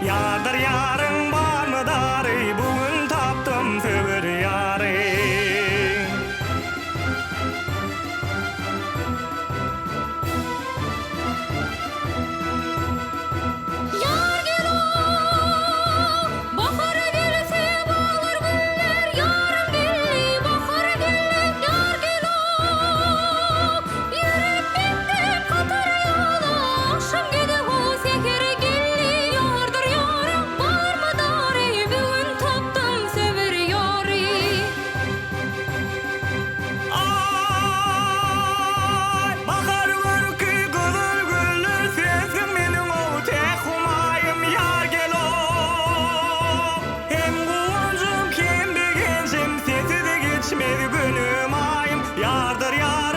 Yardır yarın var mı darı, bugün taptım söver yarı. Yar gelo, bahar gelse bağlar güller, yarım gelli, bahar gelli, yar gelo. Yürüp bende katar yağla, akşam gede o seker gelli, yardır yarım var mı darı, bugün taptım sever yarı. Ay, bakar gör ki kızıl güller, sensin benim o tek humayım yar gelo. Hem kuvancım kim bilgençim, sesi de geçmedi günüm ayım. Yardır yarım